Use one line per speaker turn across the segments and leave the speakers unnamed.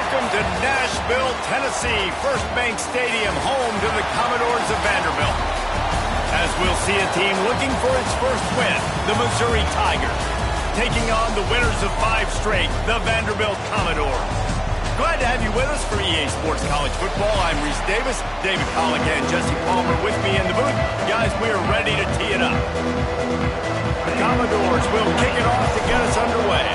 Welcome to Nashville, Tennessee, First Bank Stadium, home to the Commodores of Vanderbilt. As we'll see a team looking for its first win, the Missouri Tigers, taking on the winners of 5 straight, the Vanderbilt Commodores. Glad to have you with us for EA Sports College Football. I'm Reese Davis, David Pollock and Jesse Palmer with me in the booth. Guys, we are ready to tee it up. The Commodores will kick it off to get us underway.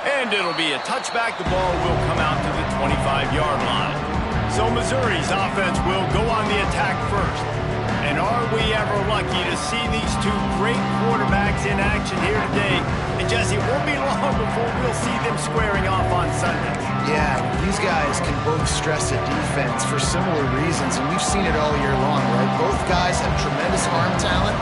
And it'll be a touchback. The ball will come out to the 25-yard line. So Missouri's offense will go on the attack first. And are we ever lucky to see these two great quarterbacks in action here today? And Jesse, it won't be long before we'll see them squaring off on Sundays.
Yeah, these guys can both stress a defense for similar reasons, and we've seen it all year long, right? Both guys have tremendous arm talent.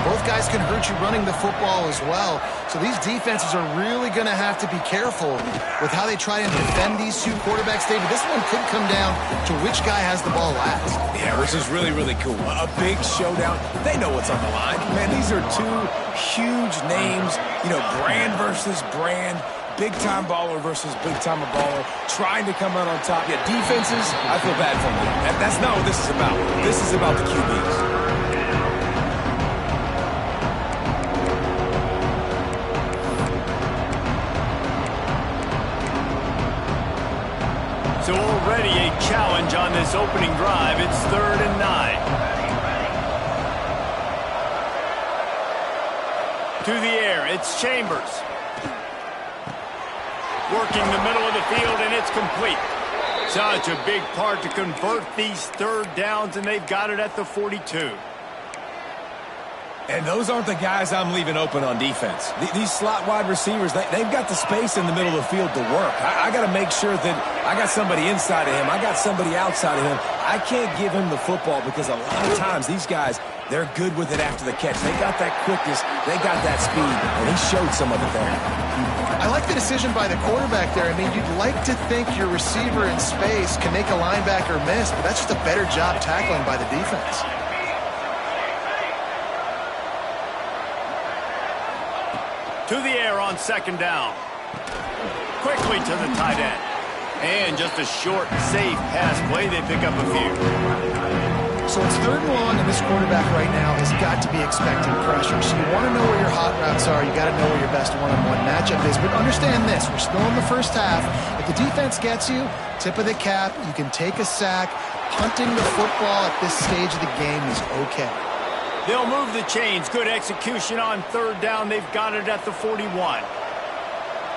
Both guys can hurt you running the football as well. So these defenses are really going to have to be careful with how they try and defend these two quarterbacks. David, this one could come down to which guy has the ball last.
Yeah, which is really, really cool. A big showdown. They know what's on the line. Man, these are two huge names. You know, brand versus brand. Big-time baller versus big-time baller. Trying to come out on top. Yeah, defenses, I feel bad for them. That's not what this is about. This is about the QBs.
So already a challenge on this opening drive. It's 3rd and 9. To the air, it's Chambers. Working the middle of the field, and it's complete. Such a big part to convert these 3rd downs, and they've got it at the 42.
And those aren't the guys I'm leaving open on defense. These slot wide receivers, they've got the space in the middle of the field to work. I got to make sure that I got somebody inside of him. I got somebody outside of him. I can't give him the football because a lot of times these guys, they're good with it after the catch. They got that quickness. They got that speed, and he showed some of it there.
I like the decision by the quarterback there. I mean, you'd like to think your receiver in space can make a linebacker miss, but that's just a better job tackling by the defense.
To the air on 2nd down. Quickly to the tight end. And just a short, safe pass play. They pick up a few.
So it's 3rd and long, and this quarterback right now has got to be expecting pressure. So you want to know where your hot routes are. You got to know where your best one-on-one matchup is. But understand this, we're still in the first half. If the defense gets you, tip of the cap, you can take a sack. Punting the football at this stage of the game is okay.
They'll move the chains. Good execution on 3rd down. They've got it at the 41.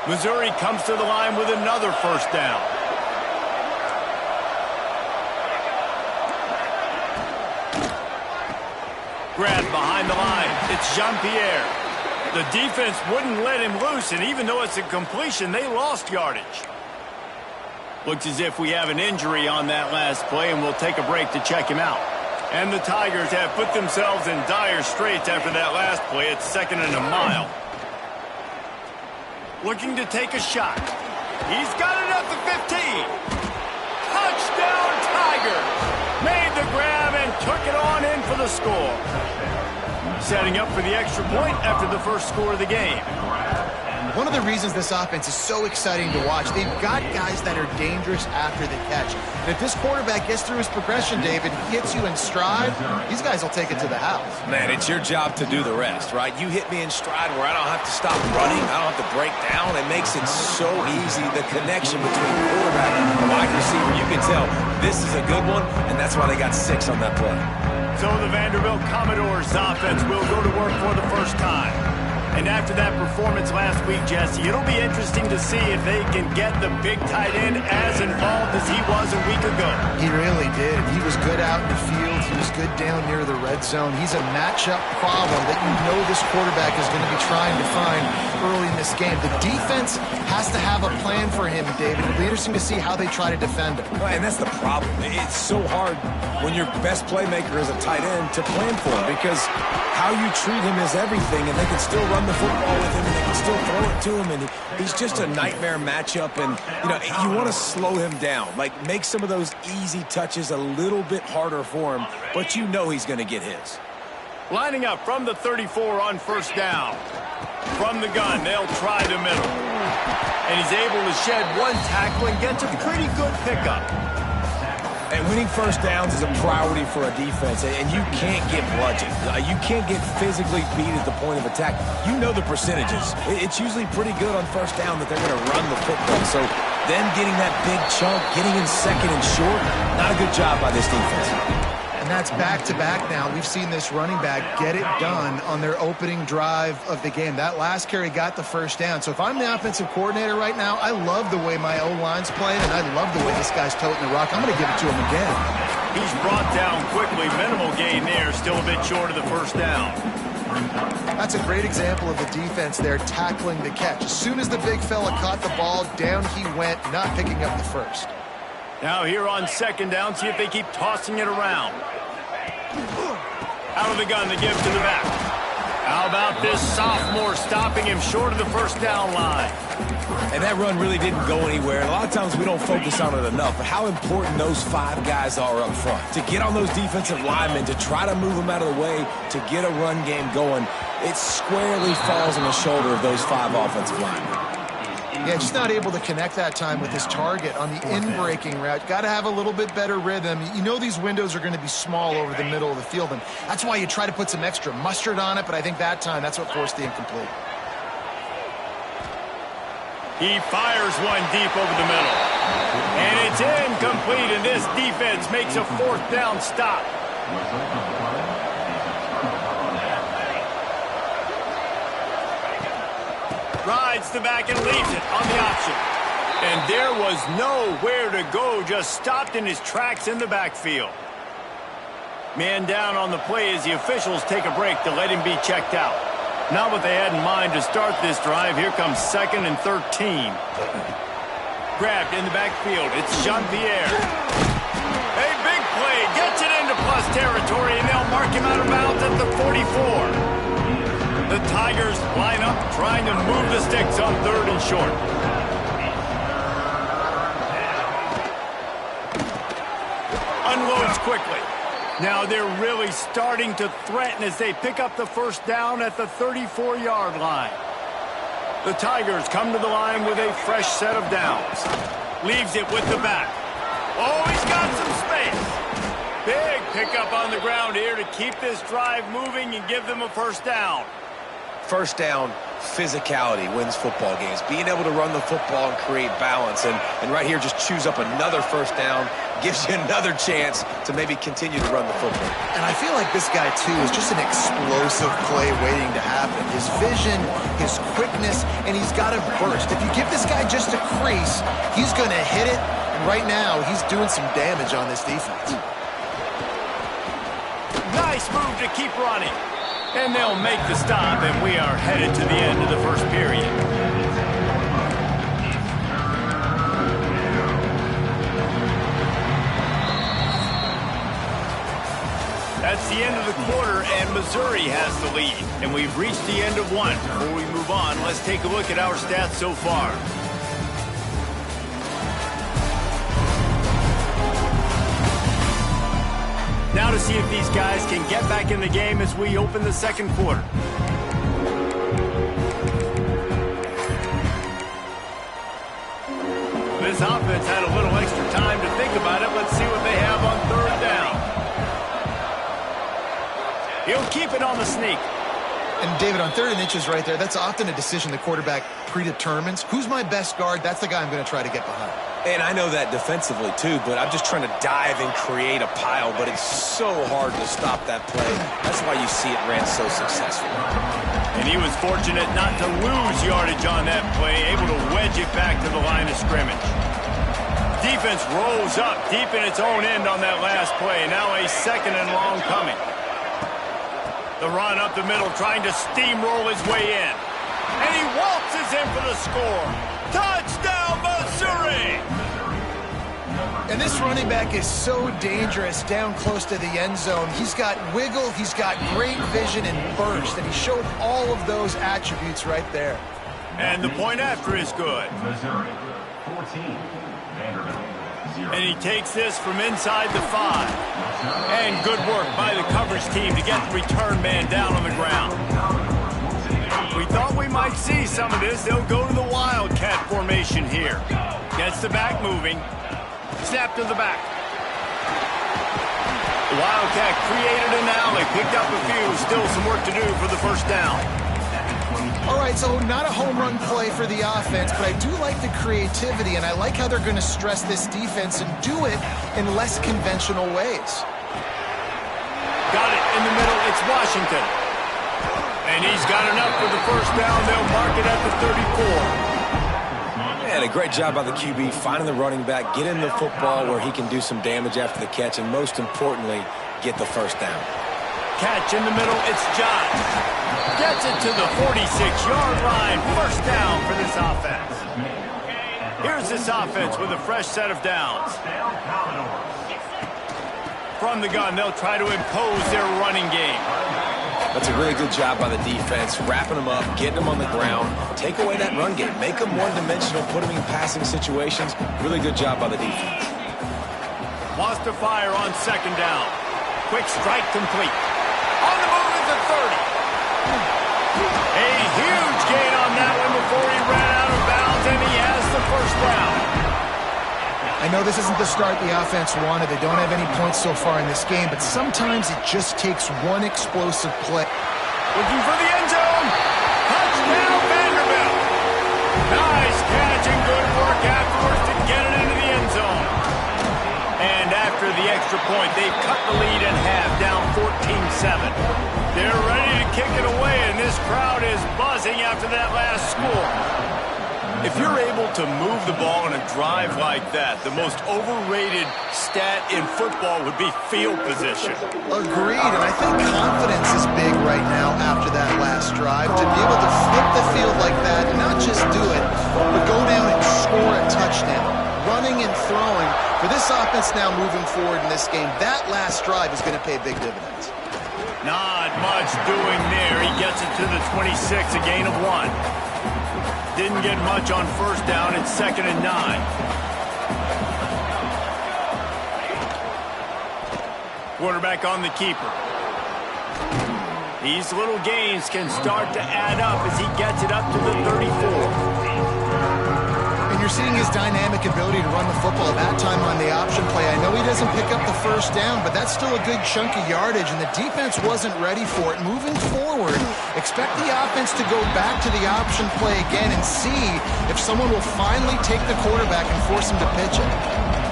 Missouri comes to the line with another 1st down. Grabbed behind the line. It's Jean-Pierre. The defense wouldn't let him loose, and even though it's a completion, they lost yardage. Looks as if we have an injury on that last play, and we'll take a break to check him out. And the Tigers have put themselves in dire straits after that last play. It's 2nd and a mile. Looking to take a shot. He's got it at the 15. Touchdown, Tigers. Made the grab and took it on in for the score. Setting up for the extra point after the first score of the game.
One of the reasons this offense is so exciting to watch, they've got guys that are dangerous after the catch. And if this quarterback gets through his progression, David, hits you in stride, these guys will take it to the house.
Man, it's your job to do the rest, right? You hit me in stride where I don't have to stop running. I don't have to break down. It makes it so easy. The connection between quarterback and wide receiver, you can tell this is a good one, and that's why they got 6 on that play.
So the Vanderbilt Commodores offense will go to work for the first time. And after that performance last week, Jesse, it'll be interesting to see if they can get the big tight end as involved as he was a week ago.
He really did. He was good out in the field. He was good down near the red zone. He's a matchup problem that you know this quarterback is going to be trying to find early in this game. The defense has to have a plan for him, David. It'll be interesting to see how they try to defend him.
And that's the problem. It's so hard when your best playmaker is a tight end to plan for him, because how you treat him is everything, and they can still run the football with him, and they can still throw it to him, and he's just a nightmare matchup. And, you know, you want to slow him down, like make some of those easy touches a little bit harder for him, but you know he's going to get his.
Lining up from the 34 on first down. From the gun, they'll try the middle. And he's able to shed one tackle and gets a pretty good pickup.
And winning first downs is a priority for a defense, and you can't get bludgeoned. You can't get physically beat at the point of attack. You know the percentages. It's usually pretty good on first down that they're going to run the football. So them getting that big chunk, getting in second and short, not a good job by this defense.
And that's back-to-back now. We've seen this running back get it done on their opening drive of the game. That last carry got the first down. So if I'm the offensive coordinator right now, I love the way my O-line's playing, and I love the way this guy's toting the rock. I'm going to give it to him again.
He's brought down quickly. Minimal gain there. Still a bit short of the first down.
That's a great example of the defense there tackling the catch. As soon as the big fella caught the ball, down he went, not picking up the first.
Now here on second down, see if they keep tossing it around. Out of the gun, they give to the back. How about this sophomore stopping him short of the first down line?
And that run really didn't go anywhere. And a lot of times we don't focus on it enough, but how important those five guys are up front. To get on those defensive linemen, to try to move them out of the way, to get a run game going, it squarely falls on the shoulder of those five offensive linemen.
Yeah, just not able to connect that time with his target on the in-breaking route. Got to have a little bit better rhythm. You know these windows are going to be small over the middle of the field, and that's why you try to put some extra mustard on it, but I think that time that's what forced the incomplete.
He fires one deep over the middle. And it's incomplete, and this defense makes a fourth down stop. Rides the back and leaves it on the option. And there was nowhere to go, just stopped in his tracks in the backfield. Man down on the play as the officials take a break to let him be checked out. Not what they had in mind to start this drive. Here comes 2nd and 13. Grabbed in the backfield. It's Jean-Pierre. A big play. Gets it into plus territory, and they'll mark him out of bounds at the 44. The Tigers line up, trying to move the sticks on 3rd and short. Unloads quickly. Now they're really starting to threaten as they pick up the first down at the 34-yard line. The Tigers come to the line with a fresh set of downs. Leaves it with the back. Oh, he's got some space. Big pickup on the ground here to keep this drive moving and give them a first down.
First down, physicality wins football games. Being able to run the football and create balance. And right here, just choose up another first down, gives you another chance to maybe continue to run the football.
And I feel like this guy, too, is just an explosive play waiting to happen. His vision, his quickness, and he's got a burst. If you give this guy just a crease, he's going to hit it. And right now, he's doing some damage on this defense.
Nice move to keep running. And they'll make the stop, and we are headed to the end of the first period. That's the end of the quarter, and Missouri has the lead. And we've reached the end of one. Before we move on, let's take a look at our stats so far. Now to see if these guys can get back in the game as we open the second quarter. This offense had a little extra time to think about it. Let's see what they have on 3rd down. He'll keep it on the sneak.
And, David, on 3rd and inches right there, that's often a decision the quarterback predetermines. Who's my best guard? That's the guy I'm going to try to get behind.
And I know that defensively, too, but I'm just trying to dive and create a pile, but it's so hard to stop that play. That's why you see it ran so successful.
And he was fortunate not to lose yardage on that play, able to wedge it back to the line of scrimmage. defense rose up deep in its own end on that last play. Now a second and long coming. The run up the middle, trying to steamroll his way in. And he waltzes in for the score. Touchdown, Missouri!
And this running back is so dangerous down close to the end zone. He's got wiggle, he's got great vision and burst, and he showed all of those attributes right there.
And the point after is good.
Missouri, 14.
And he takes this from inside the 5. And good work by the coverage team to get the return man down on the ground. We thought we might see some of this. They'll go to the Wildcat formation here. Gets the back moving. Snap to the back. The Wildcat created an alley. Picked up a few. Still some work to do for the first down.
All right, so not a home run play for the offense, but I do like the creativity, and I like how they're going to stress this defense and do it in less conventional ways.
Got it in the middle. It's Washington. And he's got enough for the first down. They'll mark it at the 34.
And a great job by the QB finding the running back, getting the football where he can do some damage after the catch, and most importantly, get the first down.
Catch in the middle. It's Josh. Gets it to the 46-yard line. First down for this offense. Here's this offense with a fresh set of downs. From the gun, they'll try to impose their running game.
That's a really good job by the defense, wrapping them up, getting them on the ground. Take away that run game. Make them one-dimensional, put them in passing situations. Really good job by the defense.
Wants to fire on second down. Quick strike complete. On the move at the 30. A huge gain on that one before he ran out of bounds, and he has the first down.
I know this isn't the start the offense wanted. They don't have any points so far in this game, but sometimes it just takes one explosive play.
Looking for the end zone. Touchdown, Vanderbilt. Nice catch and good work afterwards to get it into the end zone. And after the extra point, they've cut the lead in half, down 14-7. They're ready to kick it away, and this crowd is buzzing after that last score. If you're able to move the ball in a drive like that, the most overrated stat in football would be field position.
Agreed, and I think confidence is big right now after that last drive. To be able to flip the field like that, and not just do it, but go down and score a touchdown. Running and throwing. For this offense now moving forward in this game, that last drive is going to pay big dividends.
Not much doing there. He gets it to the 26, a gain of 1. Didn't get much on first down. It's 2nd and 9. Quarterback on the keeper. These little gains can start to add up as he gets it up to the 34.
And you're seeing his dynamic ability to run the football at that time on the option play. I know he doesn't pick up the first down, but that's still a good chunk of yardage, and the defense wasn't ready for it. Moving forward, expect the offense to go back to the option play again and see if someone will finally take the quarterback and force him to pitch it.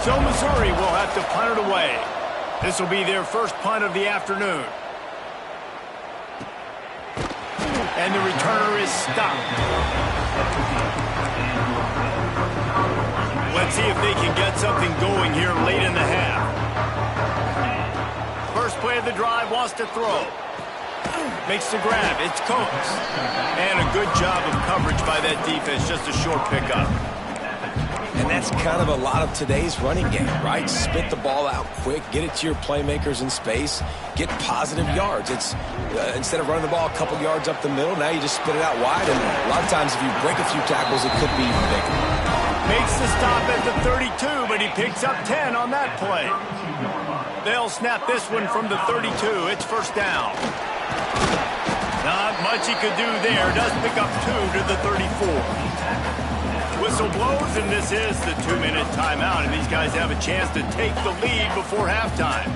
So Missouri will have to punt it away. This will be their first punt of the afternoon. And the returner is stopped. Let's see if they can get something going here late in the half. First play of the drive, wants to throw. Makes the grab. It's Coates. And a good job of coverage by that defense. Just a short pickup.
And that's kind of a lot of today's running game, right? Spit the ball out quick, get it to your playmakers in space, get positive yards. It's instead of running the ball a couple yards up the middle, now you just spit it out wide, and a lot of times if you break a few tackles, it could be even bigger.
Makes the stop at the 32, but he picks up 10 on that play. They'll snap this one from the 32. It's first down. Not much he could do there. Does pick up 2 to the 34. Whistle blows, and this is the 2-minute timeout, and these guys have a chance to take the lead before halftime.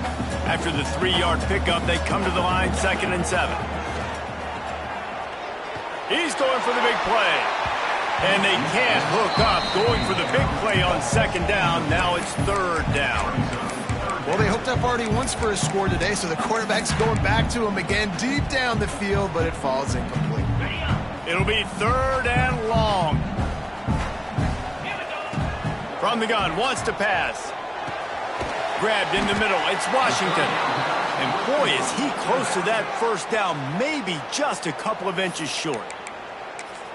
After the 3-yard pickup, they come to the line, 2nd and 7. He's going for the big play. And they can't hook up, going for the big play on second down. Now it's third down.
Well, they hooked up already once for a score today, so the quarterback's going back to him again deep down the field, but it falls incomplete.
It'll be third and long. From the gun, wants to pass. Grabbed in the middle, it's Washington. And boy, is he close to that first down, maybe just a couple of inches short.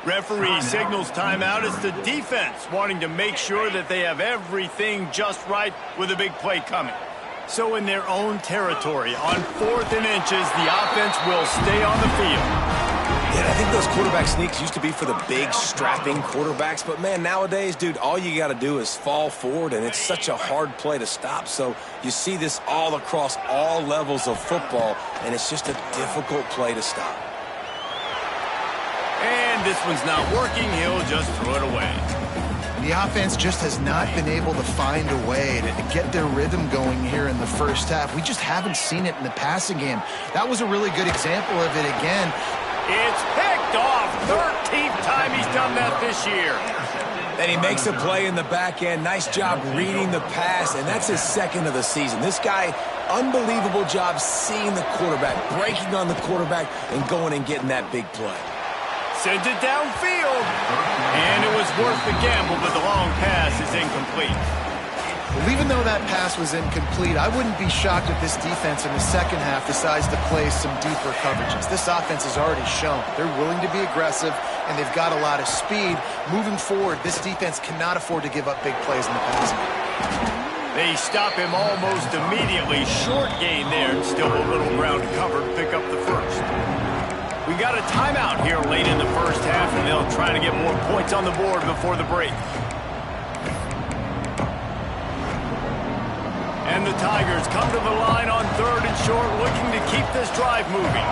Referee signals timeout. It's the defense wanting to make sure that they have everything just right with a big play coming. So in their own territory, on 4th and inches, the offense will stay on the field.
Yeah, I think those quarterback sneaks used to be for the big, strapping quarterbacks. But, man, nowadays, dude, all you got to do is fall forward, and it's such a hard play to stop. So you see this all across all levels of football, and it's just a difficult play to stop.
And this one's not working. He'll just throw it away.
The offense just has not been able to find a way to get their rhythm going here in the first half. We just haven't seen it in the passing game. That was a really good example of it again.
It's picked off. 13th time he's done that this year.
And he makes a play in the back end. Nice job reading the pass, and that's his second of the season. This guy, unbelievable job seeing the quarterback, breaking on the quarterback, and going and getting that big play.
Sends it downfield. And it was worth the gamble, but the long pass is incomplete.
Well, even though that pass was incomplete, I wouldn't be shocked if this defense in the second half decides to play some deeper coverages. This offense has already shown they're willing to be aggressive, and they've got a lot of speed. Moving forward, this defense cannot afford to give up big plays in the passing game.
They stop him almost immediately. Short gain there, and still a little ground to cover to pick up the first. We got a timeout here late in the first half, and they'll try to get more points on the board before the break. And the Tigers come to the line on 3rd and short, looking to keep this drive moving.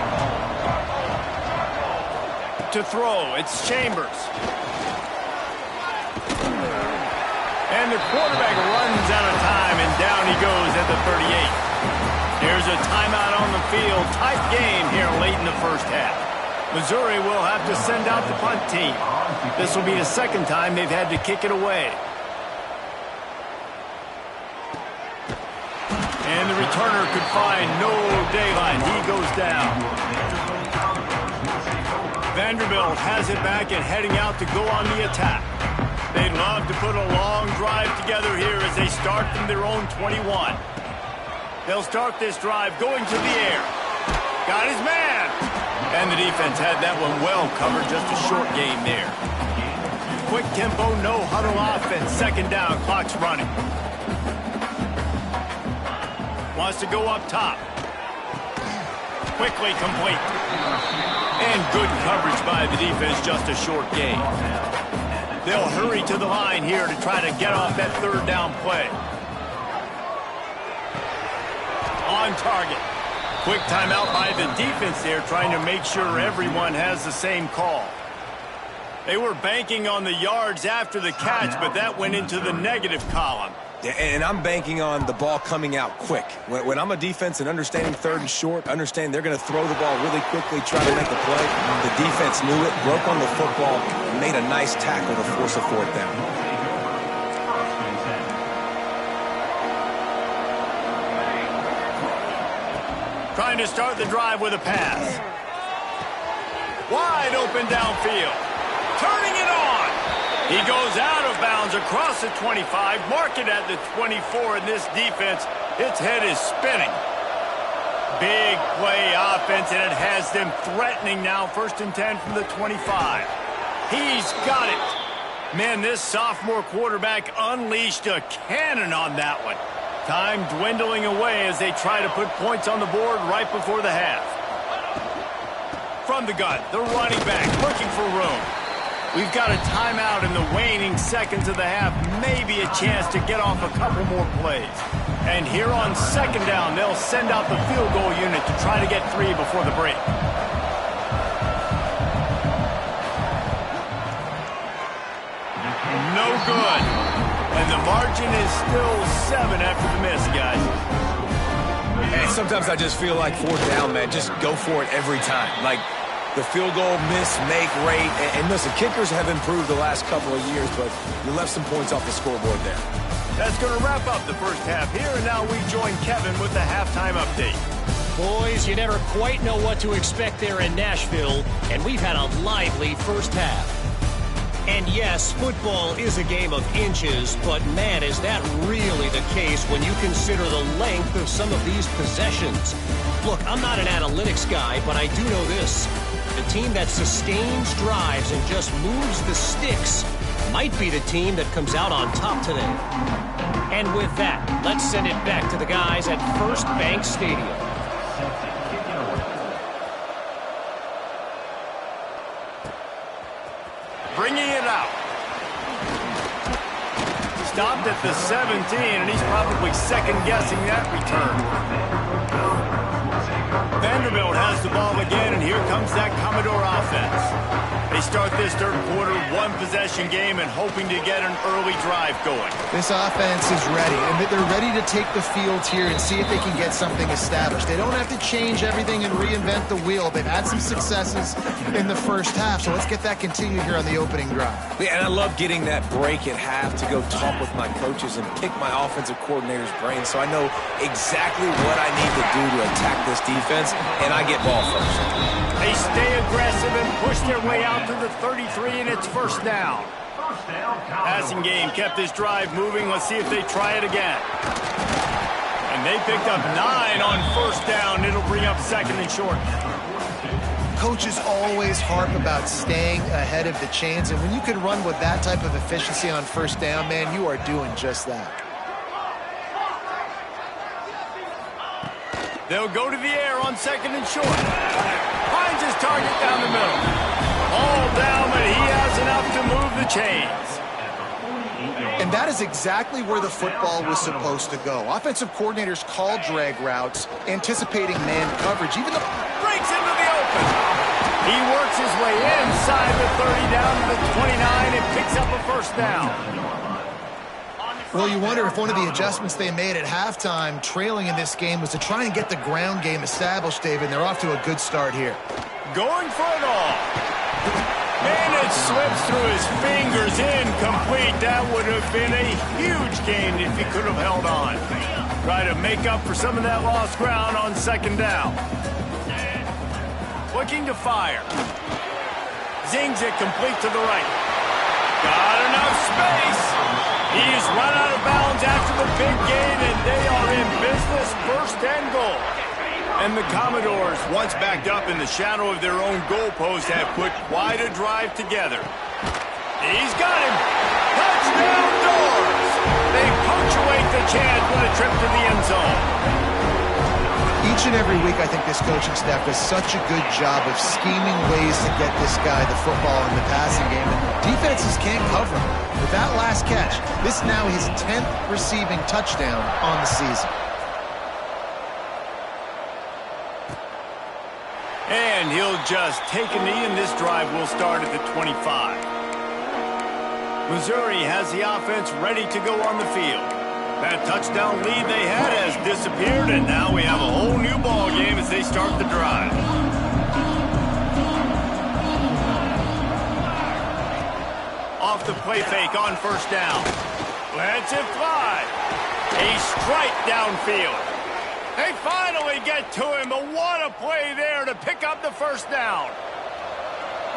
To throw, it's Chambers. And the quarterback runs out of time, and down he goes at the 38. There's a timeout on the field. Tight game here late in the first half. Missouri will have to send out the punt team. This will be the second time they've had to kick it away. And the returner could find no daylight. He goes down. Vanderbilt has it back and heading out to go on the attack. They'd love to put a long drive together here as they start from their own 21. They'll start this drive going to the air. Got his man. And the defense had that one well covered, just a short gain there. Quick tempo, no huddle offense. Second down, clock's running. Wants to go up top. Quickly complete. And good coverage by the defense, just a short gain. They'll hurry to the line here to try to get off that 3rd down play. On target. Quick timeout by the defense there, trying to make sure everyone has the same call. They were banking on the yards after the catch, but that went into the negative column.
Yeah, and I'm banking on the ball coming out quick. When I'm a defense and understanding 3rd and short, understand they're going to throw the ball really quickly, try to make a play. The defense knew it, broke on the football, and made a nice tackle to force a 4th down.
Trying to start the drive with a pass. Wide open downfield. Turning it on. He goes out of bounds across the 25, mark it at the 24, and this defense, its head is spinning. Big play offense, and it has them threatening now, 1st and 10 from the 25. He's got it. Man, this sophomore quarterback unleashed a cannon on that one. Time dwindling away as they try to put points on the board right before the half. From the gun, the running back looking for room. We've got a timeout in the waning seconds of the half. Maybe a chance to get off a couple more plays. And here on 2nd down, they'll send out the field goal unit to try to get 3 before the break. No good. And the margin is still 7 after the miss, guys.
And sometimes I just feel like 4th down, man, just go for it every time. Like, the field goal miss-make rate. And listen, kickers have improved the last couple of years, but you left some points off the scoreboard there.
That's going to wrap up the first half here, and now we join Kevin with the halftime update.
Boys, you never quite know what to expect there in Nashville, and we've had a lively first half. And yes, football is a game of inches, but man, is that really the case when you consider the length of some of these possessions. Look, I'm not an analytics guy, but I do know this. The team that sustains drives and just moves the sticks might be the team that comes out on top today. And with that, let's send it back to the guys at First Bank Stadium.
Bringing it out. Stopped at the 17, and he's probably second-guessing that return. Vanderbilt has the ball again, and here comes that Commodore offense. They start this third quarter one-possession game and hoping to get an early drive going.
This offense is ready, and they're ready to take the field here and see if they can get something established. They don't have to change everything and reinvent the wheel. They've had some successes in the first half, so let's get that continued here on the opening drive.
Yeah, and I love getting that break at half to go talk with my coaches and pick my offensive coordinator's brain so I know exactly what I need to do to attack this defense, and I get ball first.
They stay aggressive and push their way out to the 33, and it's first down. Passing game kept this drive moving. Let's see if they try it again. And they picked up 9 on first down. It'll bring up second and short.
Coaches always harp about staying ahead of the chains, and when you can run with that type of efficiency on first down, man, you are doing just that.
They'll go to the air on second and short. Finds his target down the middle. All down, but he has enough to move the chains.
And that is exactly where the football was supposed to go. Offensive coordinators call drag routes, anticipating man coverage, even though
Breaks into the open. He works his way inside the 30 down to the 29 and picks up a first down.
well, you wonder if one of the adjustments they made at halftime, trailing in this game, was to try and get the ground game established, David. And they're off to a good start here.
Going for it all. And it slips through his fingers, incomplete. That would have been a huge gain if he could have held on. Try to make up for some of that lost ground on second down. Looking to fire. Zings it complete to the right. Got enough space. He's run out of bounds after the big gain, and they are in business, first and goal. And the Commodores, once backed up in the shadow of their own goalpost, have put quite a drive together. He's got him. Touchdown Doors. They punctuate the chance with a trip to the end zone.
Each and every week, I think this coaching staff does such a good job of scheming ways to get this guy the football in the passing game, and defenses can't cover him. With that last catch, this is now his 10th receiving touchdown on the season.
And he'll just take a knee, and this drive will start at the 25. Missouri has the offense ready to go on the field. That touchdown lead they had has disappeared, and now we have a whole new ball game as they start the drive. Off the play fake on first down. Lets it fly. A strike downfield. They finally get to him, but what a play there to pick up the first down.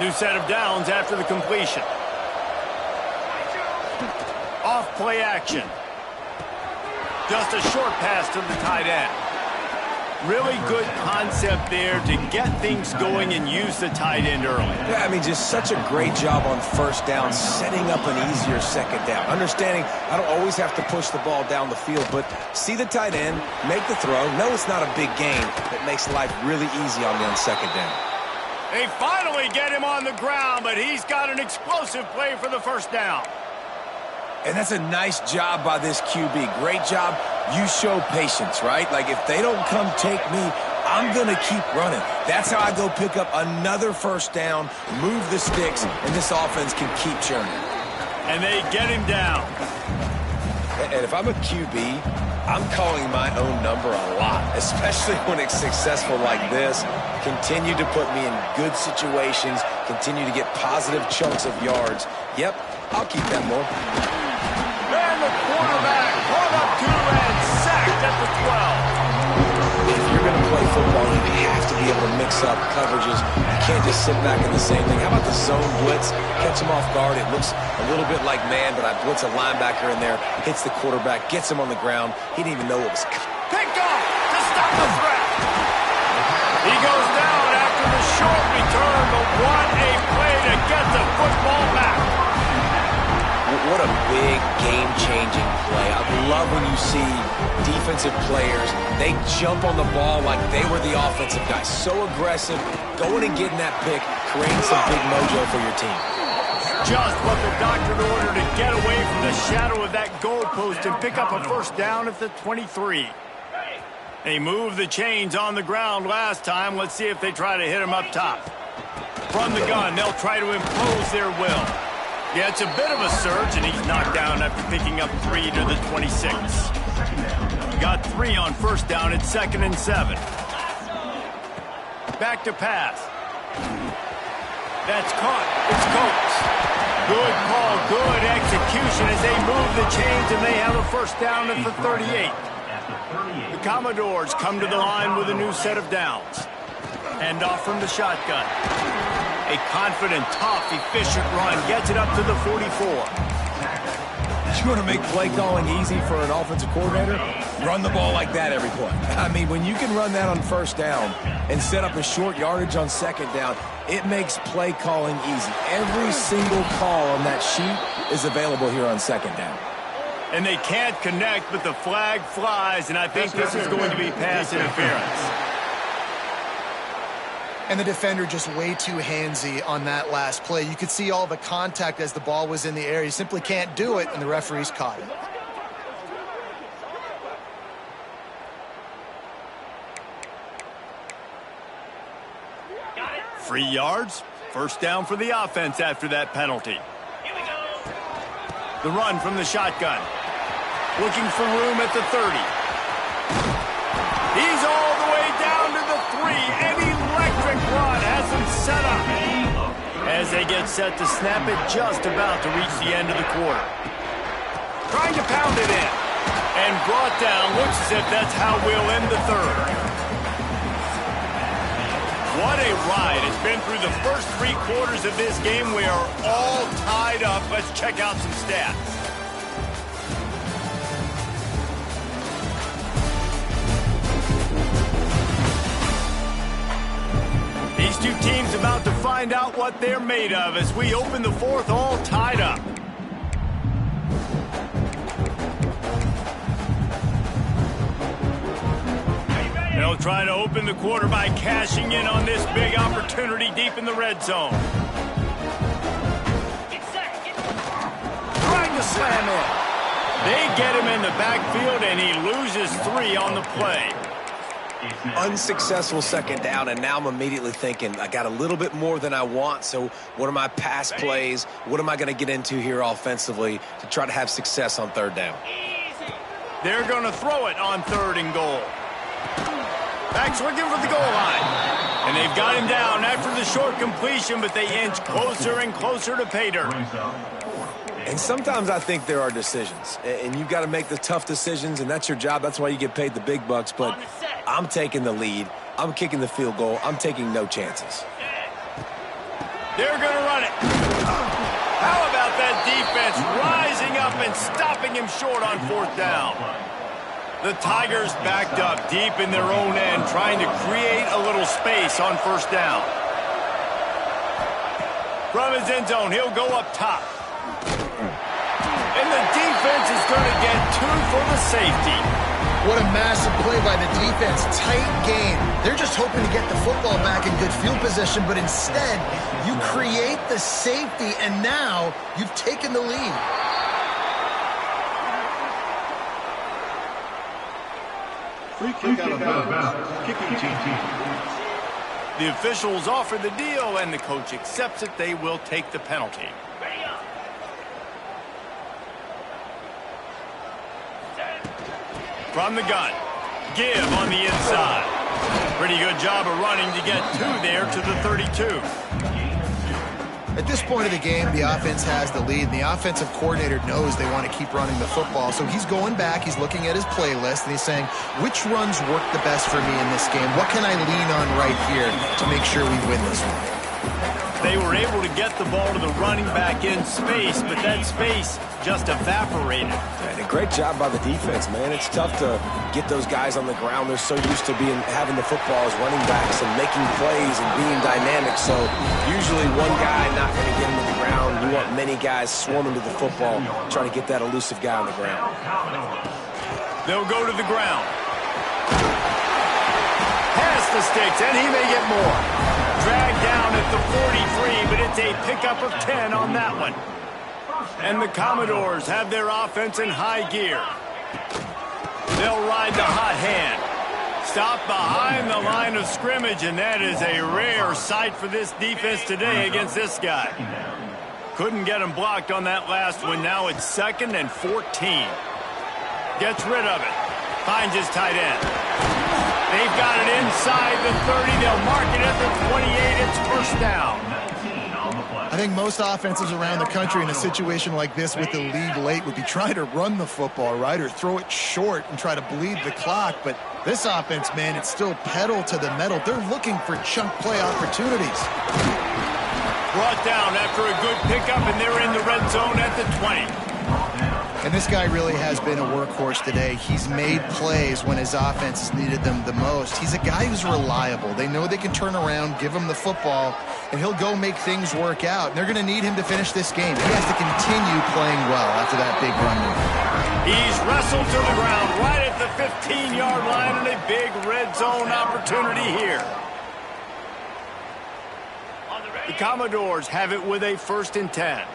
New set of downs after the completion. Off play action. Just a short pass to the tight end. Really good concept there to get things going and use the tight end early.
Yeah, I mean, just such a great job on first down, setting up an easier second down. Understanding I don't always have to push the ball down the field, but see the tight end, make the throw. No, it's not a big gain, but makes life really easy on me on second down.
They finally get him on the ground, but he's got an explosive play for the first down.
And that's a nice job by this QB. Great job. You show patience, right? Like, if they don't come take me, I'm going to keep running. That's how I go pick up another first down, move the sticks, and this offense can keep churning.
And they get him down.
And if I'm a QB, I'm calling my own number a lot, especially when it's successful like this. Continue to put me in good situations, continue to get positive chunks of yards. Yep, I'll keep that more.
And the quarterback brought up 2 and sacked at the 12.
If you're going to play football, you have to be be able to mix up coverages. You can't just sit back in the same thing. How about the zone blitz? Catch him off guard. It looks a little bit like man, but I blitz a linebacker in there, hits the quarterback, gets him on the ground. He didn't even know what was coming.
Picked off to stop the threat. He goes down after the short return, but what a play to get the football back.
What a big game-changing play. I love when you see defensive players, they jump on the ball like they were the offensive guys. So aggressive, going and getting that pick, creating some big mojo for your team.
Just what the doctor ordered to get away from the shadow of that goalpost and pick up a first down at the 23. They moved the chains on the ground last time. Let's see if they try to hit him up top. From the gun, they'll try to impose their will. Yeah, it's a bit of a surge, and he's knocked down after picking up 3 to the 26. Got 3 on first down at 2nd and 7. Back to pass. That's caught. It's Coates. Good call, good execution as they move the chains, and they have a first down at the 38. The Commodores come to the line with a new set of downs. Hand off from the shotgun. A confident, tough, efficient run gets it up to the 44.
You want to make play calling easy for an offensive coordinator? Run the ball like that every play. I mean, when you can run that on first down and set up a short yardage on second down, it makes play calling easy. Every single call on that sheet is available here on second down.
And they can't connect, but the flag flies, and I think this is going to be pass interference.
And the defender just way too handsy on that last play. You could see all the contact as the ball was in the air. You simply can't do it, and the referees caught it.
Free yards. First down for the offense after that penalty. The run from the shotgun. Looking for room at the 30. He's all the way down to the 3. An electric run has him set up. As they get set to snap it, just about to reach the end of the quarter. Trying to pound it in. And brought down. Looks as if that's how we'll end the third. What a ride. It's been through the first 3 quarters of this game. We are all tied up. Let's check out some stats. These two teams about to find out what they're made of as we open the fourth all tied up. They'll try to open the quarter by cashing in on this big opportunity deep in the red zone. Trying to slam in. They get him in the backfield, and he loses 3 on the play.
Unsuccessful second down, and now I'm immediately thinking, I got a little bit more than I want, so what are my pass plays? What am I going to get into here offensively to try to have success on third down?
They're going to throw it on 3rd and goal. Backs looking for the goal line. And they've got him down after the short completion, but they inch closer and closer to pay dirt.
And sometimes I think there are decisions, and you've got to make the tough decisions, and that's your job. That's why you get paid the big bucks, but I'm taking the lead. I'm kicking the field goal. I'm taking no chances.
They're going to run it. How about that defense rising up and stopping him short on 4th down? The Tigers backed up deep in their own end, trying to create a little space on 1st down. From his end zone, he'll go up top. And the defense is going to get 2 for the safety.
What a massive play by the defense. Tight game. They're just hoping to get the football back in good field position, but instead, you create the safety, and now you've taken the lead.
Free kick out of bounds. Kicking team.
The officials offer the deal, and the coach accepts it. They will take the penalty. From the gun. Give on the inside. Pretty good job of running to get 2 there to the 32.
At this point of the game, the offense has the lead, and the offensive coordinator knows they want to keep running the football. So he's going back, he's looking at his playlist, and he's saying, which runs work the best for me in this game? What can I lean on right here to make sure we win this one?
They were able to get the ball to the running back in space, but that space just evaporated.
And a great job by the defense, man. It's tough to get those guys on the ground. They're so used to having the football as running backs and making plays and being dynamic. So usually one guy not going to get him to the ground. You want many guys swarming to the football, trying to get that elusive guy on the ground.
They'll go to the ground. Pass the sticks, and he may get more. Dragged down at the 43, but it's a pickup of 10 on that one. And the Commodores have their offense in high gear. They'll ride the hot hand. Stop behind the line of scrimmage, and that is a rare sight for this defense today against this guy. Couldn't get him blocked on that last one. Now it's 2nd and 14. Gets rid of it. Finds his tight end. They've got it inside the 30. They'll mark it at the 28. It's first down.
I think most offenses around the country in a situation like this with the lead late would be trying to run the football, right, or throw it short and try to bleed the clock. But this offense, man, it's still pedal to the metal. They're looking for chunk play opportunities.
Brought down after a good pickup, and they're in the red zone at the 20.
And this guy really has been a workhorse today. He's made plays when his offense has needed them the most. He's a guy who's reliable. They know they can turn around, give him the football, and he'll go make things work out. And they're going to need him to finish this game. He has to continue playing well after that big run move.
He's wrestled to the ground right at the 15-yard line, and a big red zone opportunity here. The Commodores have it with a 1st and 10.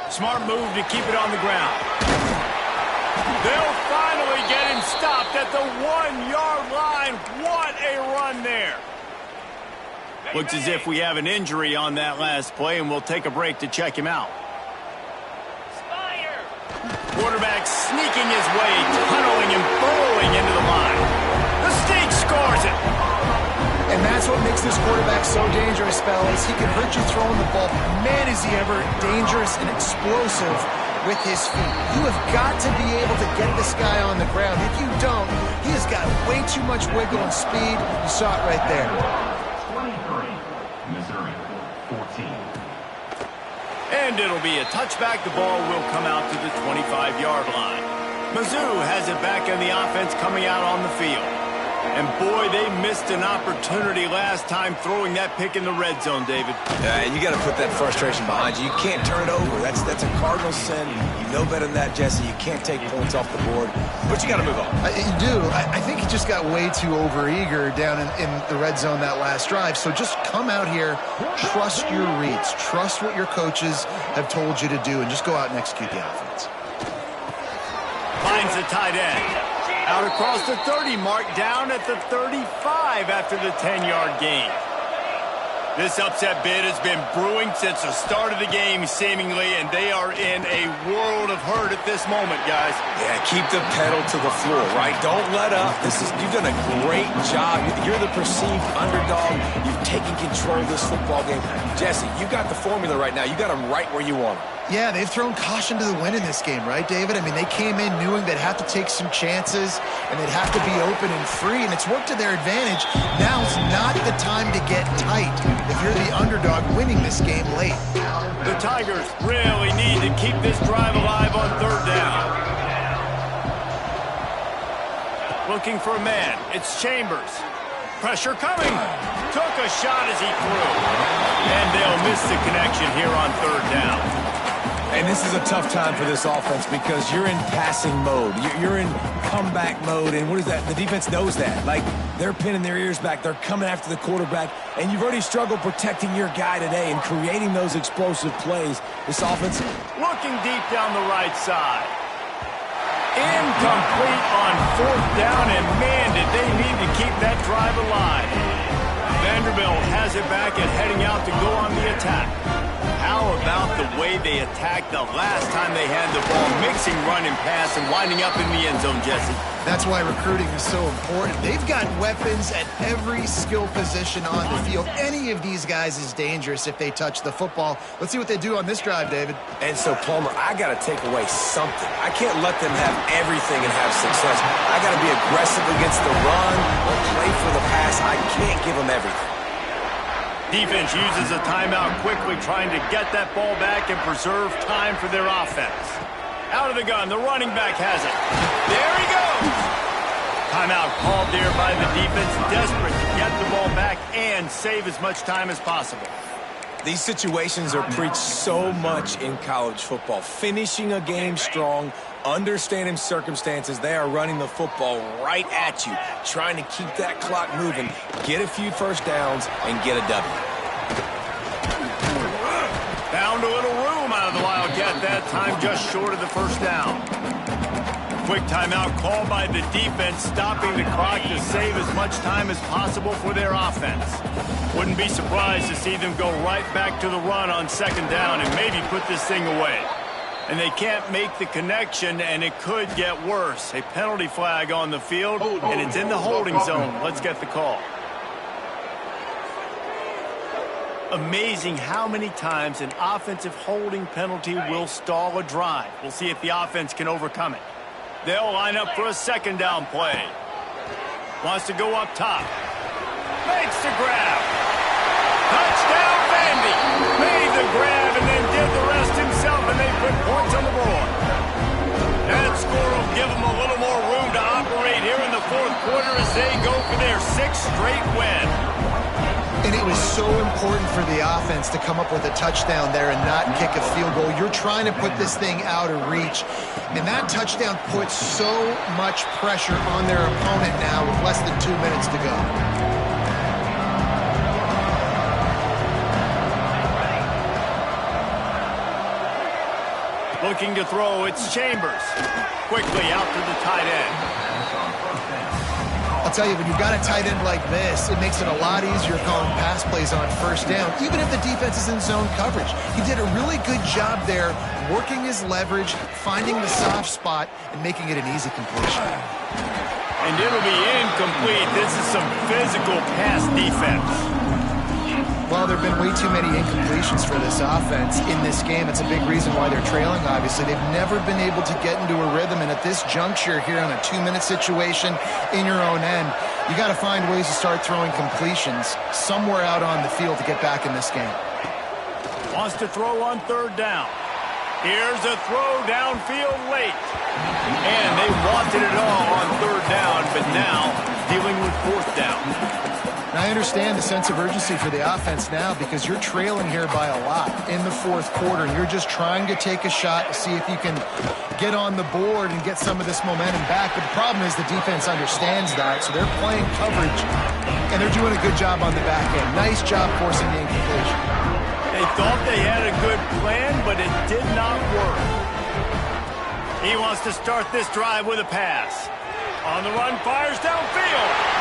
Smart move to keep it on the ground. They'll finally get him stopped at the 1-yard line. What a run there. Looks as if we have an injury on that last play, and we'll take a break to check him out. Quarterback sneaking his way, tunneling and burrowing into the line. The State scores it.
And that's what makes this quarterback so dangerous, fellas. He can hurt you throwing the ball. Man, is he ever dangerous and explosive with his feet. You have got to be able to get this guy on the ground. If you don't, he has got way too much wiggle and speed. You saw it right there.
23, Missouri, 14.
And it'll be a touchback. The ball will come out to the 25-yard line. Mizzou has it back in the offense coming out on the field. And, boy, they missed an opportunity last time throwing that pick in the red zone, David.
And you got to put that frustration behind you. You can't turn it over. That's a cardinal sin. You know better than that, Jesse. You can't take points off the board. But you got to move on.
You do. I think he just got way too overeager down in the red zone that last drive. So just come out here, trust your reads, trust what your coaches have told you to do, and just go out and execute the offense.
Finds the tight end. Out across the 30 mark, down at the 35 after the 10-yard gain. This upset bid has been brewing since the start of the game, seemingly, and they are in a world of hurt at this moment, guys.
Yeah, keep the pedal to the floor, right? Don't let up. You've done a great job. You're the perceived underdog. You've taken control of this football game. Jesse, you got the formula right now. You got them right where you want them.
Yeah, they've thrown caution to the wind in this game, right, David? I mean, they came in knowing they'd have to take some chances, and they'd have to be open and free, and it's worked to their advantage. Now's not the time to get tight if you're the underdog winning this game late.
The Tigers really need to keep this drive alive on 3rd down. Looking for a man. It's Chambers. Pressure coming. Took a shot as he threw. And they'll miss the connection here on 3rd down.
And this is a tough time for this offense because you're in passing mode. You're in comeback mode. And what is that? The defense knows that. Like, they're pinning their ears back. They're coming after the quarterback. And you've already struggled protecting your guy today and creating those explosive plays. This offense
looking deep down the right side. Incomplete on 4th down. And, man, did they need to keep that drive alive. Vanderbilt has it back and heading out to go on the attack. how about the way they attacked the last time they had the ball, mixing run and pass and winding up in the end zone, Jesse?
That's why recruiting is so important. They've got weapons at every skill position on the field. Any of these guys is dangerous if they touch the football. Let's see what they do on this drive, David.
And so, Palmer, I got to take away something. I can't let them have everything and have success. I got to be aggressive against the run or play for the pass. I can't give them everything.
Defense uses a timeout quickly, trying to get that ball back and preserve time for their offense. Out of the gun, the running back has it. There he goes! Timeout called there by the defense, desperate to get the ball back and save as much time as possible.
These situations are preached so much in college football. Finishing a game strong, understanding circumstances. They are running the football right at you, trying to keep that clock moving, get a few first downs, and get a W.
Found a little room out of the Wildcat that time, just short of the first down. Quick timeout called by the defense, stopping the clock to save as much time as possible for their offense. Wouldn't be surprised to see them go right back to the run on second down and maybe put this thing away. And they can't make the connection, and it could get worse. A penalty flag on the field, and it's in the holding zone. Let's get the call. Amazing how many times an offensive holding penalty will stall a drive. We'll see if the offense can overcome it. They'll line up for a second down play. Wants to go up top. Makes the grab. Touchdown, Vandy. Made the grab and then did the rest himself, and they put points on the board. That score will give them a little more room to operate here in the fourth quarter as they go for their 6th straight win.
And it was so important for the offense to come up with a touchdown there and not kick a field goal. You're trying to put this thing out of reach. And that touchdown puts so much pressure on their opponent now with less than 2 minutes to go.
Looking to throw, it's Chambers. Quickly out to the tight end.
I'll tell you, when you've got a tight end like this, it makes it a lot easier calling pass plays on first down, even if the defense is in zone coverage. He did a really good job there, working his leverage, finding the soft spot, and making it an easy completion.
And it'll be incomplete. This is some physical pass defense.
Well, there have been way too many incompletions for this offense in this game. It's a big reason why they're trailing, obviously. They've never been able to get into a rhythm, and at this juncture here on a 2-minute situation in your own end, you got to find ways to start throwing completions somewhere out on the field to get back in this game.
Wants to throw on third down. Here's a throw downfield late. And they wanted it all on third down, but now dealing with fourth down.
I understand the sense of urgency for the offense now because you're trailing here by a lot in the fourth quarter, and you're just trying to take a shot to see if you can get on the board and get some of this momentum back. But the problem is the defense understands that, so they're playing coverage, and they're doing a good job on the back end. Nice job forcing the incompletion.
They thought they had a good plan, but it did not work. He wants to start this drive with a pass. On the run, fires downfield.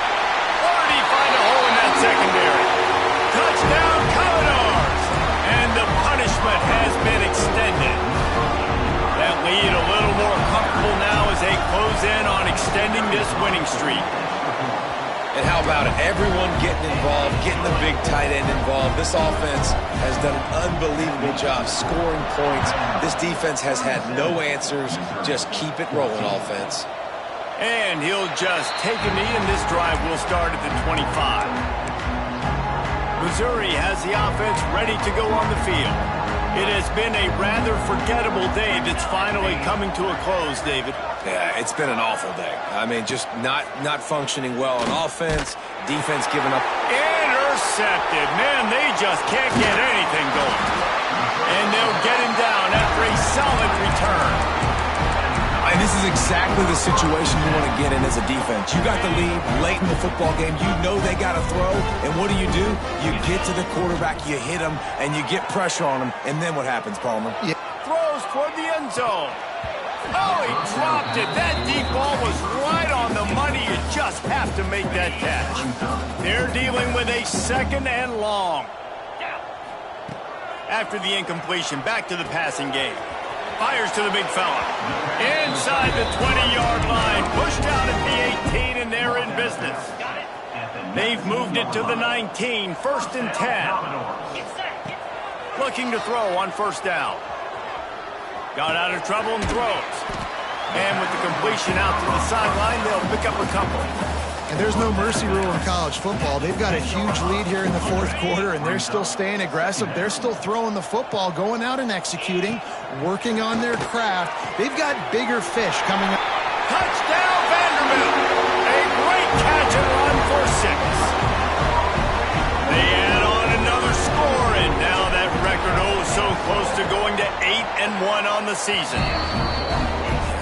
Or did he find a hole in that secondary? Touchdown, Commodores! And the punishment has been extended. That lead a little more comfortable now as they close in on extending this winning streak.
And how about it? Everyone getting involved, getting the big tight end involved. This offense has done an unbelievable job scoring points. This defense has had no answers. Just keep it rolling, offense.
And he'll just take a knee, and this drive will start at the 25. Missouri has the offense ready to go on the field. It has been a rather forgettable day that's finally coming to a close, David.
Yeah, it's been an awful day. I mean, just not functioning well on offense, defense giving up.
Intercepted. Man, they just can't get anything going. And they'll get him down after a solid return.
And this is exactly the situation you want to get in as a defense. You got the lead late in the football game. You know they got to throw. And what do? You get to the quarterback, you hit him, and you get pressure on him. And then what happens, Palmer?
Yeah.
Throws toward the end zone. Oh, he dropped it. That deep ball was right on the money. You just have to make that catch. They're dealing with a second and long. After the incompletion, back to the passing game. Fires to the big fella. Inside the 20-yard line. Pushed out at the 18, and they're in business. They've moved it to the 19. 1st and 10. Looking to throw on 1st down. Got out of trouble and throws. And with the completion out to the sideline, they'll pick up a couple.
And there's no mercy rule in college football. They've got a huge lead here in the 4th quarter, and they're still staying aggressive. They're still throwing the football, going out and executing, working on their craft. They've got bigger fish coming up.
Touchdown, Vanderbilt! A great catch and run for 6. They add on another score, and now that record so close to going to 8-1 on the season.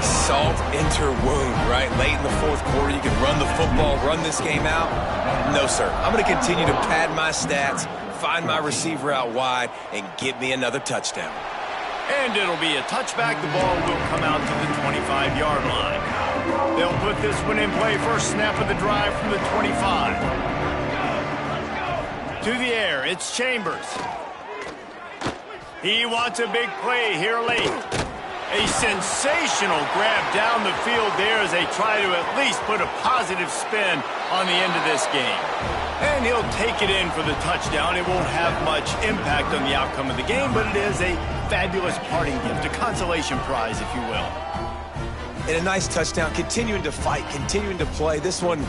Salt enter wound, right? Late in the 4th quarter, you can run the football, run this game out. No, sir. I'm going to continue to pad my stats, find my receiver out wide, and get me another touchdown.
And it'll be a touchback. The ball will come out to the 25-yard line. They'll put this one in play. First snap of the drive from the 25. To the air, it's Chambers. He wants a big play here late. A sensational grab down the field there as they try to at least put a positive spin on the end of this game. And he'll take it in for the touchdown. It won't have much impact on the outcome of the game, but it is a fabulous parting gift, a consolation prize, if you will.
And a nice touchdown, continuing to fight, continuing to play. This one,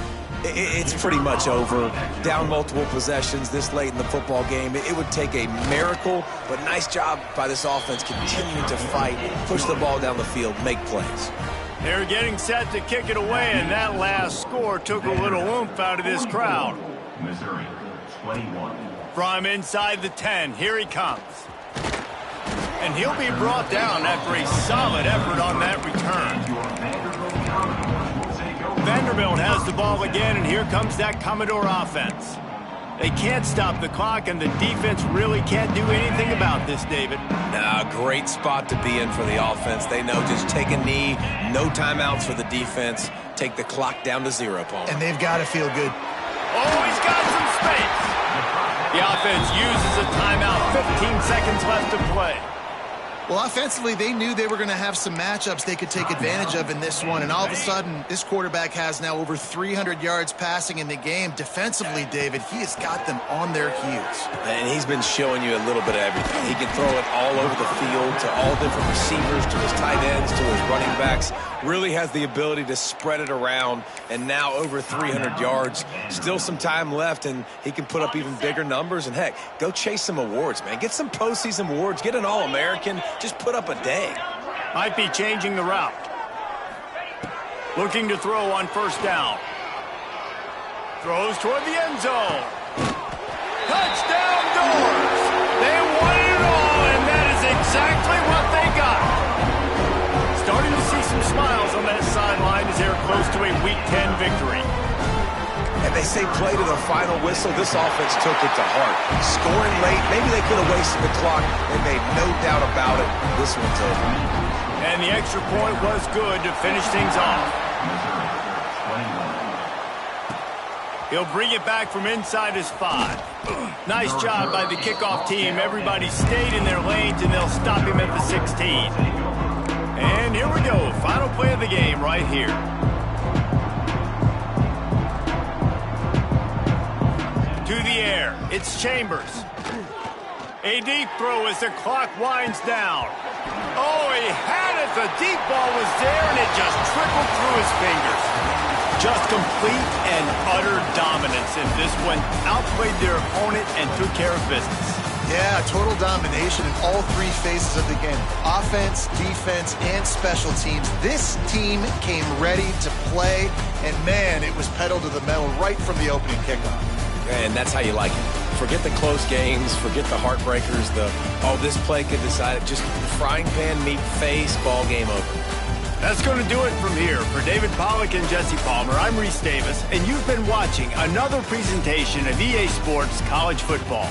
it's pretty much over. Down multiple possessions this late in the football game. It would take a miracle, but nice job by this offense continuing to fight, push the ball down the field, make plays.
They're getting set to kick it away, and that last score took a little oomph out of this crowd.
Missouri, 21.
From inside the 10, here he comes. And he'll be brought down after a solid effort on that return. Vanderbilt has the ball again, and here comes that Commodore offense. They can't stop the clock, and the defense really can't do anything about this, David.
Great spot to be in for the offense. They know just take a knee, no timeouts for the defense, take the clock down to 0, Paul.
And they've got to feel good.
Oh, he's got some space. The offense uses a timeout. 15 seconds left to play.
Well, offensively, they knew they were going to have some matchups they could take advantage of in this one. And all of a sudden, this quarterback has now over 300 yards passing in the game. Defensively, David, he has got them on their heels.
And he's been showing you a little bit of everything. He can throw it all over the field to all different receivers, to his tight ends, to his running backs. Really has the ability to spread it around. And now over 300 yards. Still some time left, and he can put up even bigger numbers. And, heck, go chase some awards, man. Get some postseason awards. Get an All-American. Just put up a day.
Might be changing the route. Looking to throw on 1st down. Throws toward the end zone. Touchdown Doors! They won it all, and that is exactly what they got. Starting to see some smiles on that sideline as they're close to a Week 10 victory.
And they say play to the final whistle. This offense took it to heart. Scoring late, maybe they could have wasted the clock. They made no doubt about it. This one's over.
And the extra point was good to finish things off. He'll bring it back from inside his 5. Nice job by the kickoff team. Everybody stayed in their lanes, and they'll stop him at the 16. And here we go. Final play of the game right here. To the air, it's Chambers. A deep throw as the clock winds down. Oh, he had it. The deep ball was there, and it just trickled through his fingers. Just complete and utter dominance in this one. Outplayed their opponent and took care of business.
Yeah, total domination in all 3 phases of the game. Offense, defense, and special teams. This team came ready to play, and man, it was pedal to the metal right from the opening kickoff.
And that's how you like it. Forget the close games, forget the heartbreakers, this play could decide it. Just frying pan meet face, ball game over.
That's going to do it from here. For David Pollack and Jesse Palmer, I'm Reese Davis, and you've been watching another presentation of EA Sports College Football.